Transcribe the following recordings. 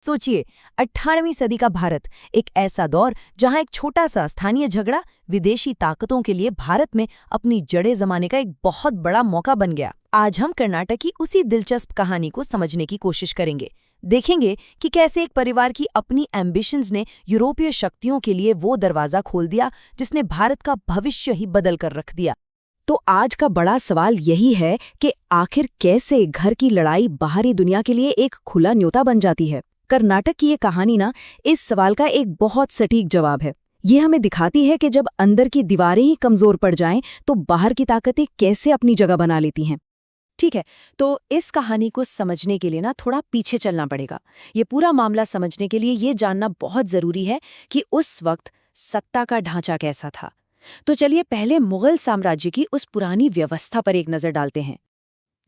सोचिए, 18वीं सदी का भारत, एक ऐसा दौर जहां एक छोटा सा स्थानीय झगड़ा विदेशी ताकतों के लिए भारत में अपनी जड़ें जमाने का एक बहुत बड़ा मौका बन गया। आज हम कर्नाटक की उसी दिलचस्प कहानी को समझने की कोशिश करेंगे। देखेंगे कि कैसे एक परिवार की अपनी एम्बिशंस ने यूरोपीय शक्तियों के लिए वो दरवाजा खोल दिया जिसने भारत का भविष्य ही बदल कर रख दिया। तो आज का बड़ा सवाल यही है कि आखिर कैसे घर की लड़ाई बाहरी दुनिया के लिए एक खुला न्योता बन जाती है। कर्नाटक की ये कहानी ना इस सवाल का एक बहुत सटीक जवाब है। ये हमें दिखाती है कि जब अंदर की दीवारें ही कमजोर पड़ जाएं तो बाहर की ताकतें कैसे अपनी जगह बना लेती हैं। ठीक है, तो इस कहानी को समझने के लिए ना थोड़ा पीछे चलना पड़ेगा। ये पूरा मामला समझने के लिए ये जानना बहुत जरूरी है कि उस वक्त सत्ता का ढांचा कैसा था। तो चलिए पहले मुगल साम्राज्य की उस पुरानी व्यवस्था पर एक नजर डालते हैं।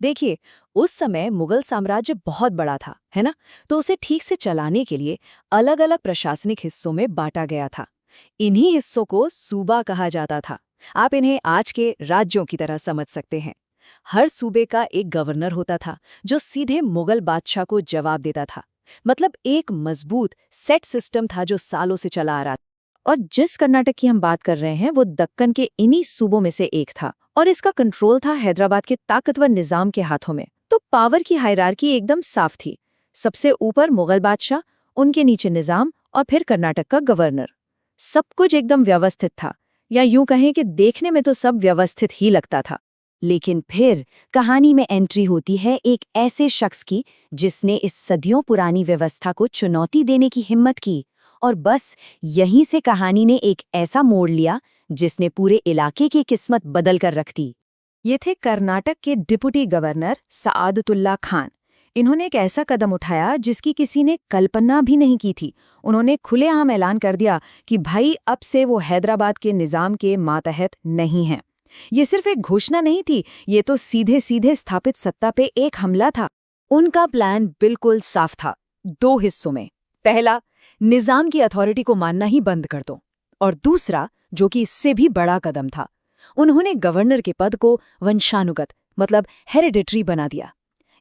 देखिए, उस समय मुगल साम्राज्य बहुत बड़ा था, है ना? तो उसे ठीक से चलाने के लिए अलग-अलग प्रशासनिक हिस्सों में बांटा गया था। इन्हीं हिस्सों को सूबा कहा जाता था। आप इन्हें आज के राज्यों की तरह समझ सकते हैं। हर सूबे का एक गवर्नर होता था जो सीधे मुगल बादशाह को जवाब देता था। मतलब एक मजबूत सेट सिस्टम था जो सालों से चला आ रहा था। और जिस कर्नाटक की हम बात कर रहे हैं वो दक्कन के इन्हीं सूबों में से एक था, और इसका कंट्रोल था हैदराबाद के ताकतवर निजाम के हाथों में। तो पावर की हायरार्की एकदम साफ थी। सबसे ऊपर मुगल बादशाह, उनके नीचे निजाम और फिर कर्नाटक का गवर्नर। सब कुछ एकदम व्यवस्थित था, या यूं कहें कि देखने में तो सब व्यवस्थित ही लगता था। लेकिन फिर कहानी में एंट्री होती है एक ऐसे शख्स की जिसने इस सदियों पुरानी व्यवस्था को चुनौती देने की हिम्मत की। और बस यहीं से कहानी ने एक ऐसा मोड़ लिया जिसने पूरे इलाके की किस्मत बदल कर रख दी। ये थे कर्नाटक के डिप्टी गवर्नर सआदतुल्ला खान। इन्होंने एक ऐसा कदम उठाया जिसकी किसी ने कल्पना भी नहीं की थी। उन्होंने खुलेआम ऐलान कर दिया कि भाई अब से वो हैदराबाद के निजाम के मातहत नहीं हैं। ये सिर्फ एक घोषणा नहीं थी, ये तो सीधे सीधे स्थापित सत्ता पे एक हमला था। उनका प्लान बिल्कुल साफ था, दो हिस्सों में। पहला, निजाम की अथॉरिटी को मानना ही बंद कर दो। और दूसरा, जो कि इससे भी बड़ा कदम था, उन्होंने गवर्नर के पद को वंशानुगत मतलब हेरिडिटरी बना दिया।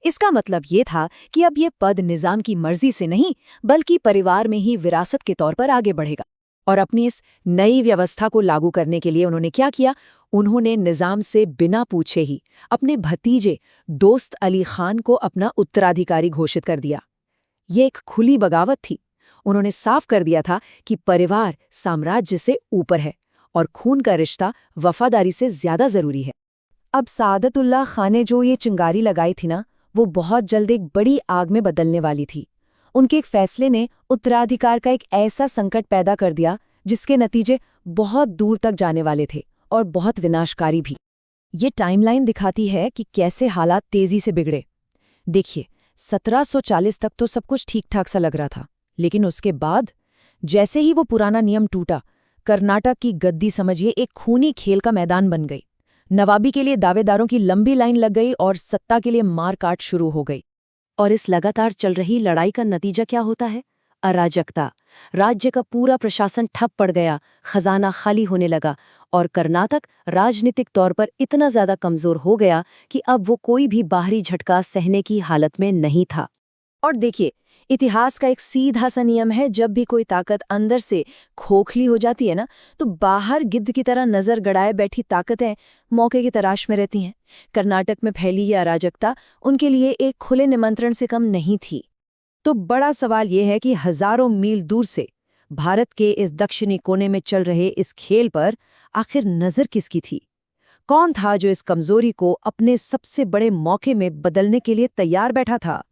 इसका मतलब ये था कि अब ये पद निजाम की मर्जी से नहीं बल्कि परिवार में ही विरासत के तौर पर आगे बढ़ेगा। और अपनी इस नई व्यवस्था को लागू करने के लिए उन्होंने क्या किया? उन्होंने निजाम से बिना पूछे ही अपने भतीजे दोस्त अली खान को अपना उत्तराधिकारी घोषित कर दिया। ये एक खुली बगावत थी। उन्होंने साफ कर दिया था कि परिवार साम्राज्य से ऊपर है और खून का रिश्ता वफादारी से ज्यादा जरूरी है। अब सादतुल्ला खान ने जो ये चिंगारी लगाई थी ना, वो बहुत जल्द एक बड़ी आग में बदलने वाली थी। उनके एक फैसले ने उत्तराधिकार का एक ऐसा संकट पैदा कर दिया जिसके नतीजे बहुत दूर तक जाने वाले थे और बहुत विनाशकारी भी। ये टाइमलाइन दिखाती है कि कैसे हालात तेजी से बिगड़े। देखिए, 1740 तक तो सब कुछ ठीक ठाक सा लग रहा था, लेकिन उसके बाद जैसे ही वो पुराना नियम टूटा, कर्नाटक की गद्दी समझिए एक खूनी खेल का मैदान बन गई। नवाबी के लिए दावेदारों की लंबी लाइन लग गई और सत्ता के लिए मारकाट शुरू हो गई। और इस लगातार चल रही लड़ाई का नतीजा क्या होता है? अराजकता। राज्य का पूरा प्रशासन ठप पड़ गया, खजाना खाली होने लगा और कर्नाटक राजनीतिक तौर पर इतना ज्यादा कमजोर हो गया कि अब वो कोई भी बाहरी झटका सहने की हालत में नहीं था। और देखिए, इतिहास का एक सीधा सा नियम है, जब भी कोई ताकत अंदर से खोखली हो जाती है ना, तो बाहर गिद्ध की तरह नजर गड़ाए बैठी ताकतें मौके की तलाश में रहती हैं। कर्नाटक में फैली यह अराजकता उनके लिए एक खुले निमंत्रण से कम नहीं थी। तो बड़ा सवाल यह है कि हजारों मील दूर से भारत के इस दक्षिणी कोने में चल रहे इस खेल पर आखिर नजर किसकी थी? कौन था जो इस कमजोरी को अपने सबसे बड़े मौके में बदलने के लिए तैयार बैठा था?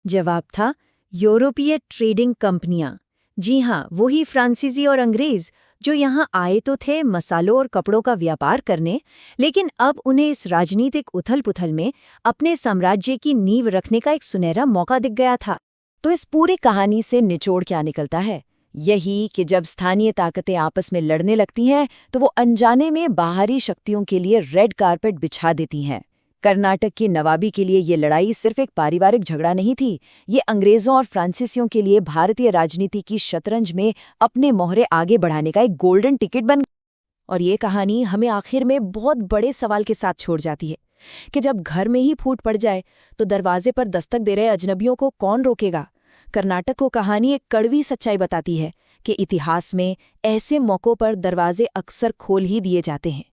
जवाब था यूरोपीय ट्रेडिंग कंपनियां। जी हाँ, वही फ्रांसीसी और अंग्रेज जो यहाँ आए तो थे मसालों और कपड़ों का व्यापार करने, लेकिन अब उन्हें इस राजनीतिक उथल-पुथल में अपने साम्राज्य की नींव रखने का एक सुनहरा मौका दिख गया था। तो इस पूरी कहानी से निचोड़ क्या निकलता है? यही कि जब स्थानीय ताकतें आपस में लड़ने लगती हैं तो वो अनजाने में बाहरी शक्तियों के लिए रेड कारपेट बिछा देती हैं। कर्नाटक की नवाबी के लिए ये लड़ाई सिर्फ एक पारिवारिक झगड़ा नहीं थी, ये अंग्रेजों और फ्रांसीसियों के लिए भारतीय राजनीति की शतरंज में अपने मोहरे आगे बढ़ाने का एक गोल्डन टिकट बन। और ये कहानी हमें आखिर में बहुत बड़े सवाल के साथ छोड़ जाती है कि जब घर में ही फूट पड़ जाए तो दरवाजे पर दस्तक दे रहे अजनबियों को कौन रोकेगा? कर्नाटक को कहानी एक कड़वी सच्चाई बताती है कि इतिहास में ऐसे मौक़ों पर दरवाजे अक्सर खोल ही दिए जाते हैं।